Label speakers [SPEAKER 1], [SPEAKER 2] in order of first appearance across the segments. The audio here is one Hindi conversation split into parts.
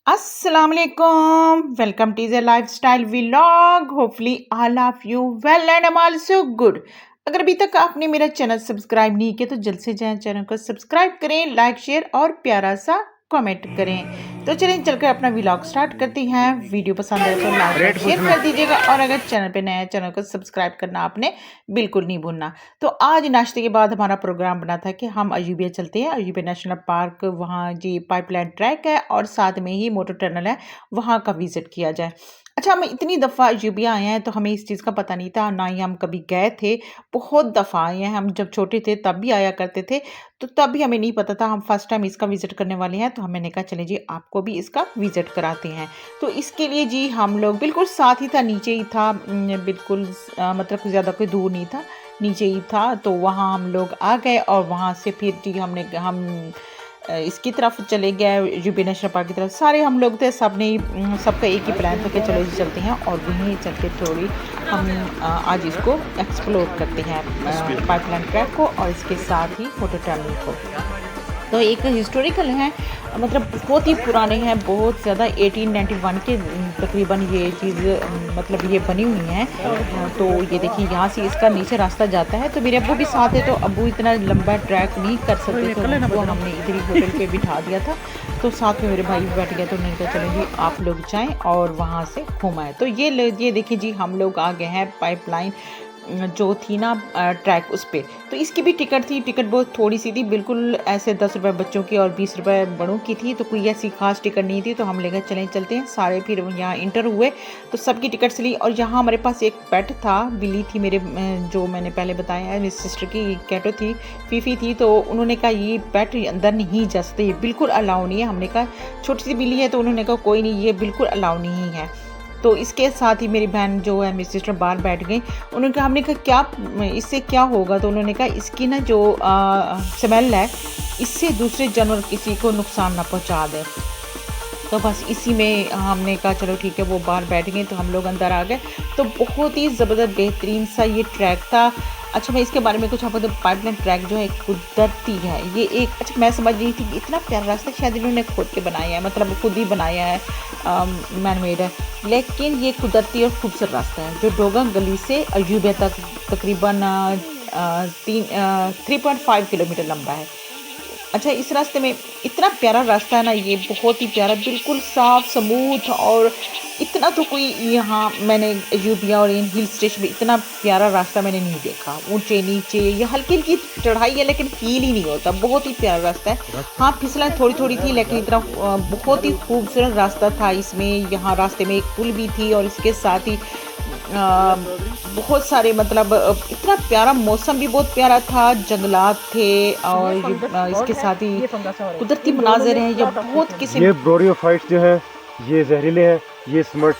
[SPEAKER 1] अस्सलाम वालेकुम, welcome to the lifestyle vlog. Hopefully all of you well and I am also good. अगर अभी तक आपने मेरा चैनल सब्सक्राइब नहीं किया तो जल्द से जाएं, चैनल को सब्सक्राइब करें, लाइक शेयर और प्यारा सा कमेंट करें। तो चलें चलकर अपना व्लॉग स्टार्ट करते हैं। वीडियो पसंद आए तो लाइक और शेयर कर दीजिएगा और अगर चैनल पे नया है चैनल को सब्सक्राइब करना आपने बिल्कुल नहीं भूलना। तो आज नाश्ते के बाद हमारा प्रोग्राम बना था कि हम अयूबिया चलते हैं। अयूबिया नेशनल पार्क, वहाँ जी पाइपलाइन ट्रैक है और साथ में ही मोटर टनल है, वहाँ का विजिट किया जाए। अच्छा, हम इतनी दफ़ा अयूबिया आए हैं तो हमें इस चीज़ का पता नहीं था, ना ही हम कभी गए थे। बहुत दफ़ा आए हैं, हम जब छोटे थे तब भी आया करते थे, तो तब भी हमें नहीं पता था। हम फर्स्ट टाइम इसका विज़िट करने वाले हैं, तो मैंने कहा चलें जी आपको भी इसका विज़िट कराते हैं। तो इसके लिए जी हम लोग बिल्कुल साथ ही था, नीचे ही था, बिल्कुल मतलब ज़्यादा कोई दूर नहीं था, नीचे ही था। तो वहाँ हम लोग आ गए और वहाँ से फिर जी हम इसकी तरफ चले गए, यूपी नेशनल पार्क की तरफ। सारे हम लोग थे, सब ने सबका एक ही प्लान था कि चलो जी चलते हैं और वहीं चल के थोड़ी हम आज इसको एक्सप्लोर करते हैं, पाइपलाइन ट्रैक को और इसके साथ ही मोटर टनल को। तो एक हिस्टोरिकल है, मतलब बहुत ही पुराने हैं, बहुत ज़्यादा 1891 के तकरीबन ये चीज़ मतलब ये बनी हुई है। तो ये देखिए यहाँ से इसका नीचे रास्ता जाता है। तो मेरे अब्बू भी साथ है, तो अब्बू इतना लंबा ट्रैक नहीं कर सकते, तो उनको हमने इधर ही होटल पे बिठा दिया था। तो साथ में मेरे भाई भी बैठ गए, तो उन्होंने कहा चलो जी आप लोग जाएँ और वहाँ से घुमाएँ। तो ये देखिए जी हम लोग आ गए हैं पाइपलाइन जो थी ना ट्रैक उस पे। तो इसकी भी टिकट थी, टिकट बहुत थोड़ी सी थी, बिल्कुल ऐसे 10 रुपये बच्चों की और 20 रुपये बड़ों की थी। तो कोई ऐसी खास टिकट नहीं थी, तो हम लेकर चलते हैं सारे। फिर यहाँ इंटर हुए तो सबकी टिकट्स ली और यहाँ हमारे पास एक पेट था, बिल्ली थी मेरे, जो मैंने पहले बताया है, मेरी सिस्टर की कैटो थी, फीफी थी। तो उन्होंने कहा ये पेट अंदर नहीं जा सकते, बिल्कुल अलाउ नहीं है। हमने कहा छोटी सी बिल्ली है, तो उन्होंने कहा कोई नहीं, ये बिल्कुल अलाउ नहीं है। तो इसके साथ ही मेरी बहन जो है, मेरी सिस्टर बाहर बैठ गई। उन्होंने कहा, हमने कहा क्या इससे क्या होगा? तो उन्होंने कहा इसकी ना जो स्मेल है, इससे दूसरे जानवर किसी को नुकसान ना पहुंचा दे। तो बस इसी में हमने कहा चलो ठीक है, वो बाहर बैठ गए तो हम लोग अंदर आ गए। तो बहुत ही ज़बरदस्त बेहतरीन सा ये ट्रैक था। अच्छा, मैं इसके बारे में कुछ आपको, पाइपलाइन ट्रैक जो है कुदरती है, ये एक, अच्छा मैं समझ रही थी कि इतना प्यारा रास्ता शायद इन्होंने खुद के बनाया है, मतलब खुद ही बनाया है, मैन मेड है, लेकिन ये कुदरती और खूबसूरत रास्ता है जो डोगम गली से अयूबिया तक तकरीबन 3.5 किलोमीटर लंबा है। अच्छा, इस रास्ते में इतना प्यारा रास्ता है ना, ये बहुत ही प्यारा, बिल्कुल साफ स्मूथ। और इतना तो कोई यहाँ मैंने अयूबिया और इन हिल स्टेशन में इतना प्यारा रास्ता मैंने नहीं देखा। ऊंचे नीचे, ये हल्की हल्की चढ़ाई है लेकिन फील ही नहीं होता, बहुत ही प्यारा रास्ता है। हाँ, फिसलन थोड़ी थोड़ी थी लेकिन इतना बहुत ही खूबसूरत रास्ता था इसमें। यहाँ रास्ते में एक पुल भी थी और इसके साथ ही बहुत सारे, मतलब इतना प्यारा मौसम भी बहुत प्यारा था, जंगलात थे और इसके साथ ही कुदरती मनाजिर हैं। ये बहुत किस्म,
[SPEAKER 2] ये ब्रोरियोफाइट्स जो है ये जहरीले हैं, ये स्मर्ट्स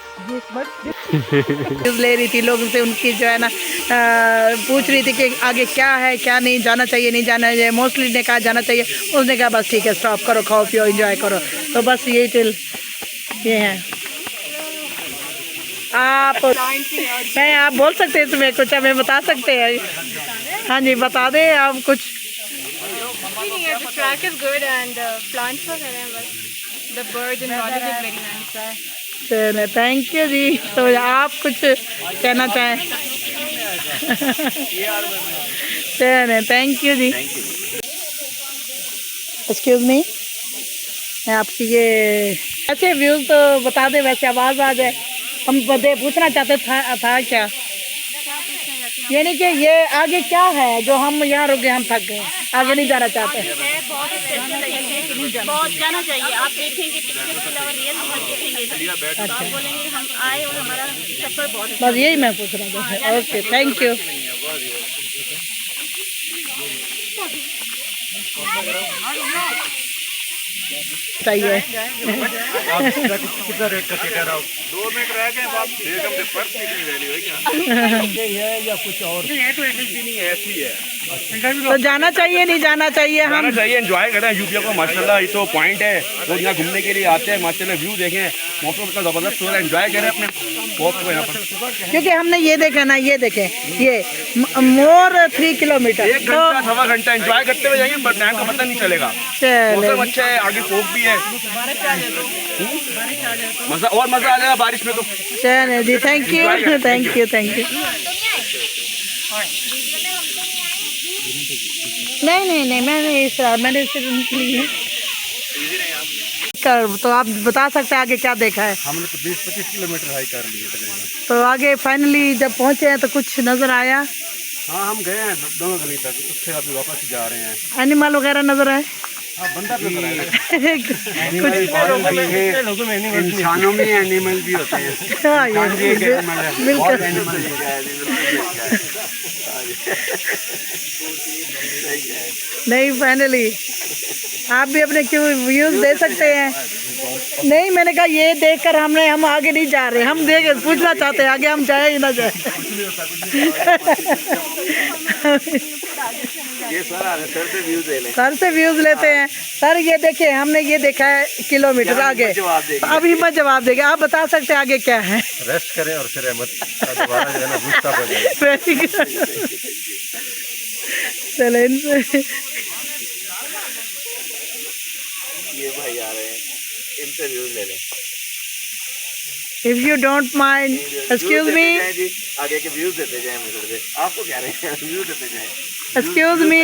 [SPEAKER 3] ले रही थी लोगों से, उनकी जो है ना पूछ रही थी कि आगे क्या है क्या नहीं, जाना चाहिए नहीं जाना चाहिए। मोस्टली ने कहा जाना चाहिए, उसने कहा बस ठीक है स्टॉप करो, खाओ पियो एंजॉय करो। तो बस यही टिल ये है। आप बोल सकते हैं, तुम्हें कुछ हमें बता सकते हैं? हाँ जी, बता दें आप कुछ। थैंक यू जी। तो आप कुछ कहना चाहें? थैंक यू जी। एक्सक्यूज मी, आपकी ये ऐसे व्यूज तो बता दें, वैसे आवाज़ आ जाए। हम पूछना चाहते था क्या, यानी कि ये आगे क्या है जो हम यहाँ रुके, हम थक गए, आगे नहीं जाना चाहते।
[SPEAKER 4] बहुत जाना चाहिए, आप देखेंगे पिक्चर के अलावा रियल देखेंगे तो आप बोलेंगे हम आए और हमारा सफर बहुत अच्छा।
[SPEAKER 3] बस यही मैं पूछ रहा था। Okay, thank you. चाहिए
[SPEAKER 2] कितना रेट का टिकट है?
[SPEAKER 5] 2 मिनट रह गए, वापस पर्स कितनी वैल्यू है क्या?
[SPEAKER 2] ये है या कुछ और?
[SPEAKER 5] नहीं है, तो एजेंसी नहीं है, ऐसी है।
[SPEAKER 3] तो जाना चाहिए नहीं जाना चाहिए
[SPEAKER 5] जाना
[SPEAKER 3] हम?
[SPEAKER 5] चाहिए, एंजॉय करें यूपी को माशाल्लाह। ये तो पॉइंट है, लोग यहाँ घूमने के लिए आते हैं माशाल्लाह, व्यू देखें, मौसम इतना ज़बरदस्त हो रहा है, एंजॉय करें अपने वॉक को यहाँ पर।
[SPEAKER 3] क्योंकि हमने ये देखा ना, ये देखे ये मोर 3 किलोमीटर
[SPEAKER 5] 1 घंटा 1.25 घंटा एंजॉय करते हुए जाएंगे, पर टाइम का पता नहीं चलेगा। मौसम अच्छा है, आगे फोक भी है, मजा और मजा आ जाएगा बारिश में तो।
[SPEAKER 3] चलिए जी, thank you thank you thank you. नहीं मैंने सिर्फ ली है। तो आप बता सकते हैं आगे क्या देखा है?
[SPEAKER 2] हमने तो 20-25 किलोमीटर हाइक कर लिए तकरीबन।
[SPEAKER 3] तो आगे फाइनली जब पहुंचे हैं तो कुछ नजर आया?
[SPEAKER 2] हाँ, हम गए हैं दोनों गली तक, उससे अभी वापस जा रहे हैं।
[SPEAKER 3] एनिमल वगैरह नजर आए?
[SPEAKER 2] हाँ, बंदा नजर आया।
[SPEAKER 5] इंसानों में एनिमल भी होते हैं।
[SPEAKER 3] हाँ, ये बिल्कुल नहीं, फाइनली आप भी अपने क्यों व्यूज दे सकते हैं। नहीं, मैंने कहा ये देखकर हम आगे नहीं जा रहे, हम देख पूछना चाहते हैं आगे हम जाए ही ना जाए।
[SPEAKER 5] ये
[SPEAKER 3] सर से व्यूज लेते हैं। सर ये देखिए, हमने ये देखा है किलोमीटर आगे, अब हिम्मत जवाब देंगे। आप बता सकते हैं आगे क्या है?
[SPEAKER 2] रेस्ट करें और फिर अहमद दोबारा जो है ना गुस्सा हो जाए।
[SPEAKER 3] चलो इनसे
[SPEAKER 5] ये भाई आ रहे हैं, इनसे व्यूज ले लें।
[SPEAKER 3] If you don't mind, excuse me,
[SPEAKER 5] आगे के व्यूज देते जाएं, आपको क्या रहे हैं, व्यूज देते जाएं।
[SPEAKER 3] एक्सक्यूज मी,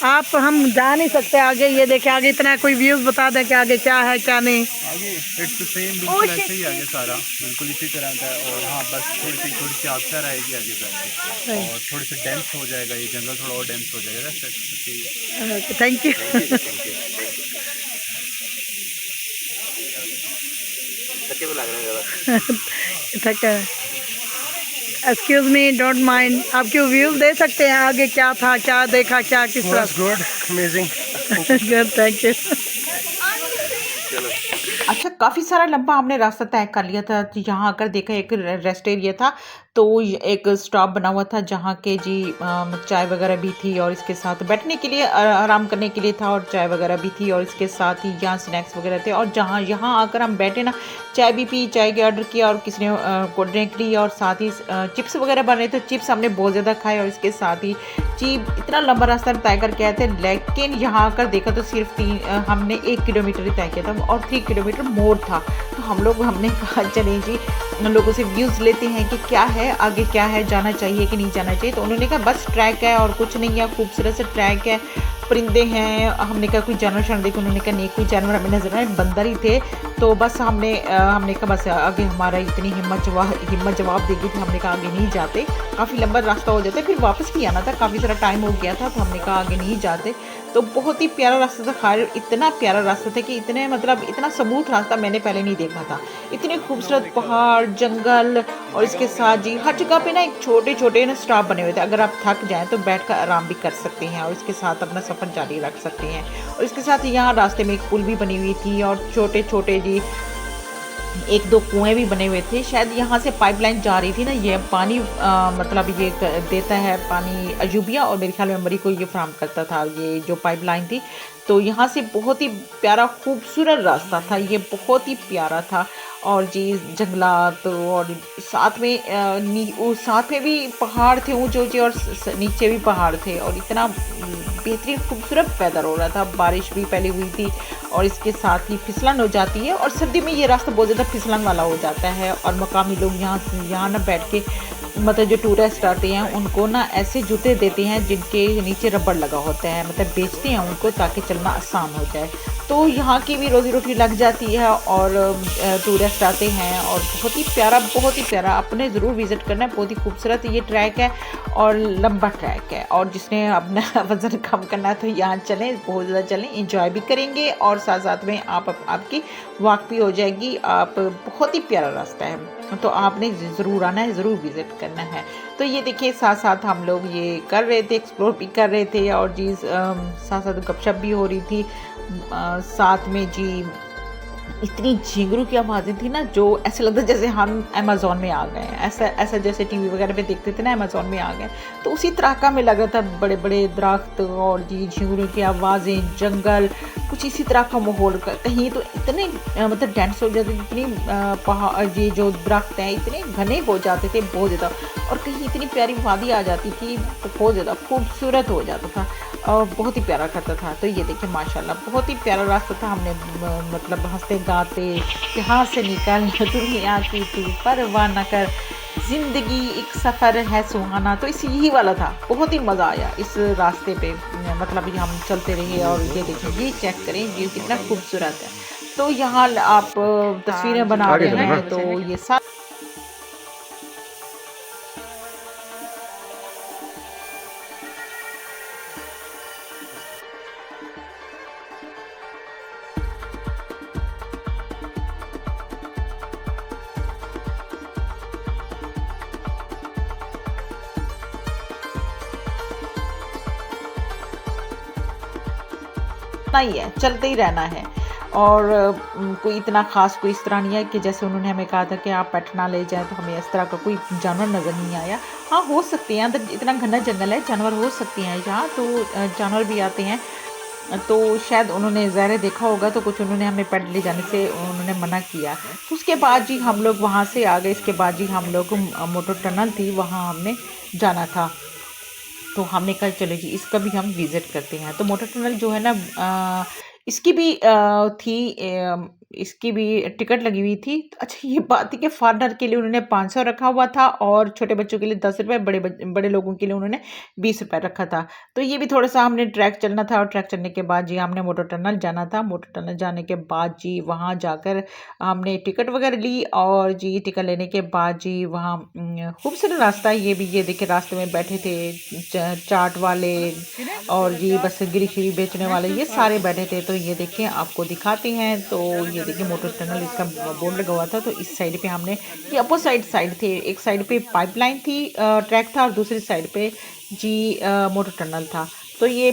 [SPEAKER 3] आप हम जा नहीं सकते आगे। ये देखे आगे इतना, कोई व्यूज बता दें कि आगे क्या है क्या नहीं।
[SPEAKER 2] आगे इट्स सेम बिल्कुल ऐसे ही आगे सारा बिल्कुल इसी तरह का है। और हाँ, बस थोड़ी सी आबशार आएगी आगे जाके, और थोड़ी सी डेंस हो जाएगा, ये जंगल थोड़ा और डेंस हो जाएगा।
[SPEAKER 3] Thank you. थक एक्सक्यूज मी, डोंट माइंड, आप क्यों व्यूज दे सकते हैं आगे क्या था, क्या देखा, क्या किस तरह?
[SPEAKER 2] Good, amazing.
[SPEAKER 3] Good, thank you.
[SPEAKER 1] अच्छा, काफ़ी सारा लंबा हमने रास्ता तय कर लिया था। तो यहाँ आकर देखा एक रेस्ट एरिया था, तो एक स्टॉप बना हुआ था जहाँ के जी चाय वगैरह भी थी, और इसके साथ बैठने के लिए आराम करने के लिए था, और चाय वगैरह भी थी, और इसके साथ ही यहाँ स्नैक्स वगैरह थे। और जहाँ यहाँ आकर हम बैठे ना, चाय भी पी, चाय के ऑर्डर किया, और किसी ने कोल्ड ड्रिंक ली, और साथ ही चिप्स वगैरह बन रहे थे। चिप्स हमने बहुत ज़्यादा खाए, और इसके साथ ही जी इतना लंबा रास्ता तय करके आए थे, लेकिन यहाँ आकर देखा तो सिर्फ हमने 1 किलोमीटर ही तय किया था, और 3 किलोमीटर मोर था। तो हमने कहा चले जी लोगों से व्यूज़ लेते हैं कि क्या है आगे, क्या है, जाना चाहिए कि नहीं जाना चाहिए। तो उन्होंने कहा बस ट्रैक है और कुछ नहीं है, खूबसूरत से ट्रैक है, परिंदे हैं। हमने कहा कोई जानवर शान देखे, उन्होंने कहा नहीं कोई जानवर हमें नजर आए, बंदर ही थे। तो बस हमने कहा बस आगे हमारा इतनी हिम्मत जवाब देगी थी, हमने कहा आगे नहीं जाते, काफ़ी लंबा रास्ता हो जाता है, फिर वापस भी आना था, काफ़ी सारा टाइम हो गया था। तो हमने कहा आगे नहीं जाते। तो बहुत ही प्यारा रास्ता था, खैर इतना प्यारा रास्ता था कि इतना स्मूथ रास्ता मैंने पहले नहीं देखा था। इतने खूबसूरत पहाड़, जंगल, और इसके साथ जी हर जगह पे ना एक छोटे ना स्टॉप बने हुए थे। अगर आप थक जाएं तो बैठकर आराम भी कर सकते हैं, और इसके साथ अपना सफ़र जारी रख सकते हैं। और इसके साथ यहाँ रास्ते में एक पुल भी बनी हुई थी, और छोटे जी 1-2 कुएँ भी बने हुए थे। शायद यहाँ से पाइपलाइन जा रही थी ना, ये पानी मतलब ये देता है पानी अजूबिया, और मेरे ख्याल में मरी को ये फ्राहम करता था ये जो पाइपलाइन थी। तो यहाँ से बहुत ही प्यारा खूबसूरत रास्ता था, ये बहुत ही प्यारा था। और जी जंगलात, और साथ में भी पहाड़ थे ऊंचे, और नीचे भी पहाड़ थे, और इतना बेहतरीन खूबसूरत वेदर हो रहा था। बारिश भी पहले हुई थी, और इसके साथ ही फिसलन हो जाती है, और सर्दी में ये रास्ता बहुत ज़्यादा फिसलन वाला हो जाता है। और मकामी लोग यहाँ ना बैठ के, मतलब जो टूरिस्ट आते हैं उनको ना ऐसे जूते देते हैं जिनके नीचे रबड़ लगा होता है, मतलब बेचते हैं उनको ताकि चलना आसान हो जाए। तो यहाँ की भी रोज़ी रोटी लग जाती है, और टूरिस्ट आते हैं। और बहुत ही प्यारा, अपने ज़रूर विज़िट करना है। बहुत ही खूबसूरत ये ट्रैक है, और लंबा ट्रैक है, और जिसने अपना वज़न कम करना है तो यहाँ चलें, बहुत ज़्यादा चलें, इंजॉय भी करेंगे, और साथ में आपकी वॉक भी हो जाएगी। आप बहुत ही प्यारा रास्ता है, तो आपने ज़रूर आना है, ज़रूर विज़िट करना है। तो ये देखिए साथ हम लोग ये कर रहे थे, एक्सप्लोर भी कर रहे थे, और जी साथ गपशप भी हो रही थी। साथ में जी इतनी झींगरू की आवाज़ें थी ना, जो ऐसे लगता जैसे हम अमेज़न में आ गए हैं। ऐसा ऐसा जैसे टीवी वगैरह पे देखते थे ना अमेज़न में आ गए, तो उसी तरह का हमें लग रहा था। बड़े बड़े दरख्त और जी झींगरू की आवाज़ें, जंगल, कुछ इसी तरह का माहौल। कहीं तो इतने मतलब डेंस हो जाते थे, इतनी पहाड़, ये जो दरख्त हैं इतने घने हो जाते थे बहुत ज़्यादा, और कहीं इतनी प्यारी वादी आ जाती थी, बहुत ज़्यादा खूबसूरत हो जाता था और बहुत ही प्यारा करता था। तो ये देखिए माशाल्लाह बहुत ही प्यारा रास्ता था। हमने मतलब हंसते गाते यहाँ से निकल दुनिया की तू परवाह न कर, ज़िंदगी एक सफ़र है सुहाना। तो इस यही वाला था, बहुत ही मज़ा आया इस रास्ते पे। मतलब ये हम चलते रहे और ये देखिए, ये चेक करें ये कितना खूबसूरत है। तो यहाँ आप तस्वीरें बना रहे हैं तो ये सब ही है, चलते ही रहना है। और कोई इतना ख़ास कोई इस तरह नहीं है कि जैसे उन्होंने हमें कहा था कि आप पेट ना ले जाएं, तो हमें इस तरह का कोई जानवर नज़र नहीं आया। हाँ हो सकते हैं, अंदर इतना घना जंगल है, जानवर हो सकते हैं यहाँ, तो जानवर भी आते हैं। तो शायद उन्होंने ज़ाहिर देखा होगा, तो कुछ उन्होंने हमें पेट ले जाने से उन्होंने मना किया। तो उसके बाद जी हम लोग वहाँ से आ गए। इसके बाद जी हम लोग मोटर टनल थी, वहाँ हमने जाना था। तो हमने कहा चलो जी इसका भी हम विज़िट करते हैं। तो मोटर टनल जो है ना, इसकी भी इसकी भी टिकट लगी हुई थी। तो अच्छा ये बात थी कि फॉरेनर के लिए उन्होंने 500 रखा हुआ था और छोटे बच्चों के लिए 10 रुपये, बड़े लोगों के लिए उन्होंने 20 रुपये रखा था। तो ये भी थोड़ा सा हमने ट्रैक चलना था, और ट्रैक चलने के बाद जी हमने मोटर टनल जाना था। मोटर टनल जाने के बाद जी वहाँ जाकर हमने टिकट वगैरह ली, और जी टिकट लेने के बाद जी वहाँ खूबसूरत रास्ता है ये भी। ये देखिए रास्ते में बैठे थे चाट वाले और जी बस गिरी बेचने वाले, ये सारे बैठे थे। तो ये देखिए आपको दिखाते हैं। तो ये देखिए मोटर टनल इसका बोर्ड लगा हुआ था। तो इस साइड पे हमने, ये अपोजिट साइड थे, एक साइड पे पाइपलाइन थी, ट्रैक था, और दूसरी साइड पे जी मोटर टनल था। तो ये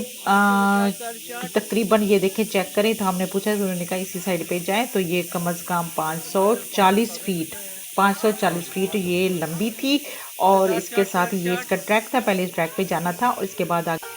[SPEAKER 1] तकरीबन ये देखें चेक करें। तो हमने पूछा तो उन्होंने कहा इसी साइड पे जाएं। तो ये कम अज़ कम 540 फीट ये लंबी थी, और इसके साथ ये इसका ट्रैक था। पहले इस ट्रैक पे जाना था और इसके बाद आगे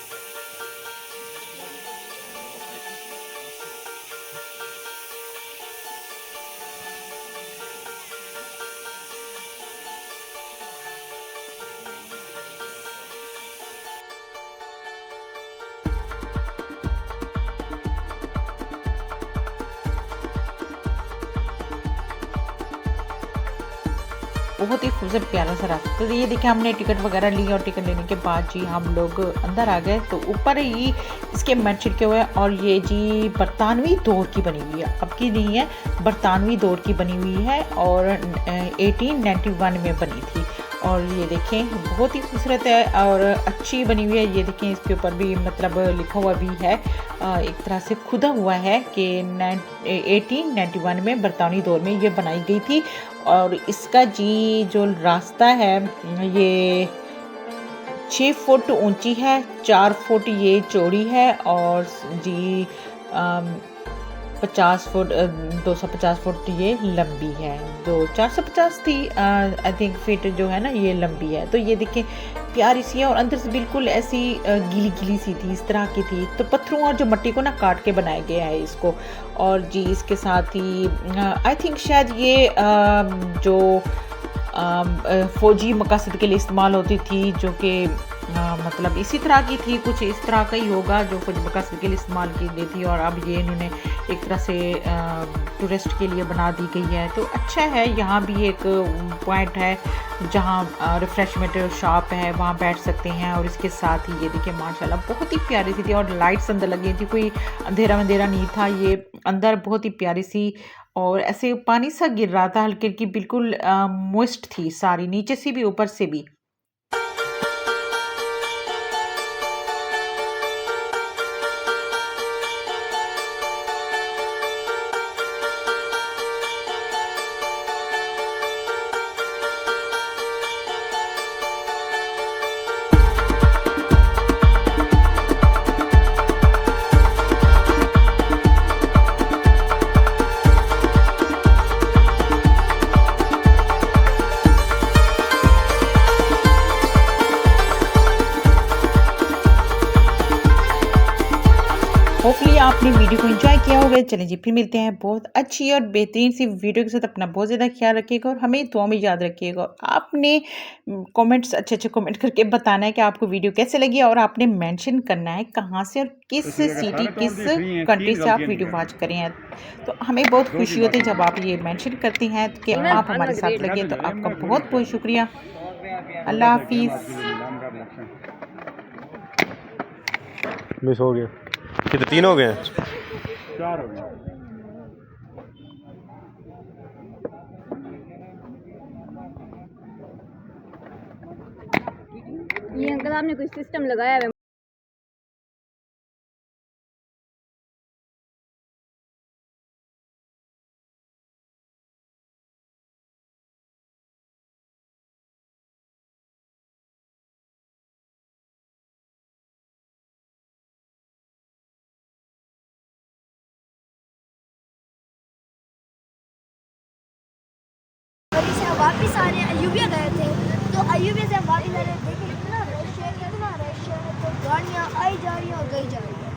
[SPEAKER 1] बहुत ही खूबसूरत प्यारा सा रास्ता। तो ये देखिए हमने टिकट वगैरह ली, और टिकट लेने के बाद जी हम लोग अंदर आ गए। तो ऊपर ही इसके मैट छिड़के हुए हैं, और ये जी बरतानवी दौर की बनी हुई है, अब की नहीं है, बरतानवी दौर की बनी हुई है, और 1891 में बनी थी। और ये देखें बहुत ही खूबसूरत है और अच्छी बनी हुई है। ये देखें इसके ऊपर भी मतलब लिखा हुआ भी है, एक तरह से खुदा हुआ है कि 1891 में बरतानवी दौर में ये बनाई गई थी। और इसका जी जो रास्ता है ये 6 फुट ऊंची है, 4 फुट ये चौड़ी है, और जी 50 फुट 250 फुट ये लंबी है। जो 450 थी आई थिंक फीट जो है ना ये लंबी है। तो ये देखें प्यारी सी है, और अंदर से बिल्कुल ऐसी गीली गीली सी थी, इस तरह की थी। तो पत्थरों और जो मिट्टी को ना काट के बनाया गया है इसको। और जी इसके साथ ही आई थिंक शायद ये जो फ़ौजी मकासद के लिए इस्तेमाल होती थी, जो कि मतलब इसी तरह की थी, कुछ इस तरह का ही होगा जो फ़ौजी मकासद के लिए इस्तेमाल की गई थी। और अब ये इन्होंने एक तरह से टूरिस्ट के लिए बना दी गई है। तो अच्छा है, यहाँ भी एक पॉइंट है जहाँ रिफ़्रेशमेंट शॉप है, वहाँ बैठ सकते हैं। और इसके साथ ही ये देखिए माशाल्लाह बहुत ही प्यारी सी थी, और लाइट्स अंदर लगी थी, कोई अंधेरा वंधेरा नहीं था। ये अंदर बहुत ही प्यारी सी, और ऐसे पानी सा गिर रहा था हल्की हल्की, बिल्कुल मॉइस्ट थी सारी, नीचे से भी ऊपर से भी। आपने वीडियो को एंजॉय किया होगा। चलें जी, फिर मिलते हैं बहुत अच्छी और बेहतरीन सी वीडियो के साथ। अपना बहुत ज़्यादा ख्याल रखिएगा और हमें दुआ में याद रखिएगा। और आपने कमेंट्स अच्छे कमेंट करके बताना है कि आपको वीडियो कैसे लगी, और आपने मेंशन करना है कहाँ से और किस सिटी किस कंट्री से आप वीडियो वॉच करें हैं। तो हमें बहुत खुशी होती है जब आप ये मेंशन करती हैं कि आप हमारे साथ लगे। तो आपका बहुत बहुत शुक्रिया। अल्लाह हाफिज़।
[SPEAKER 6] मिस हो गया। कितने 3 हो गए हैं?
[SPEAKER 2] 4 हो गए।
[SPEAKER 4] ये अंकल आपने कोई सिस्टम लगाया है?
[SPEAKER 7] से हम वापस आ रहे हैं। अयूबिया गए थे, तो अयूबिया से हम वापस आ रहे हैं। देखिए इतना रश है, तो गाड़ियाँ आई जा रही हैं और गई जा रही हैं।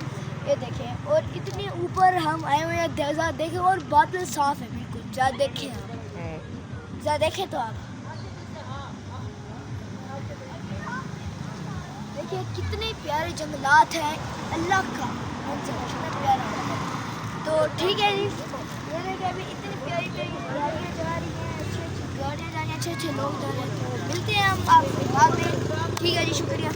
[SPEAKER 7] ये देखें, और इतने ऊपर हम आए हुए हैं। ज़रा देखें, और बादल साफ है बिल्कुल। ज़रा देखें आप, ज़रा देखें तो आप देखिए कितने प्यारे जंगलात हैं। अल्लाह का मंजर कितना प्यारा है। तो ठीक है जी, ये देखिए अभी इतनी प्यारी गाड़ियाँ जा रही हैं, अच्छी गाड़ियाँ जा रही हैं, अच्छे लोग जा रहे हैं। तो मिलते हैं हम आपसे बाद में। ठीक है जी, शुक्रिया।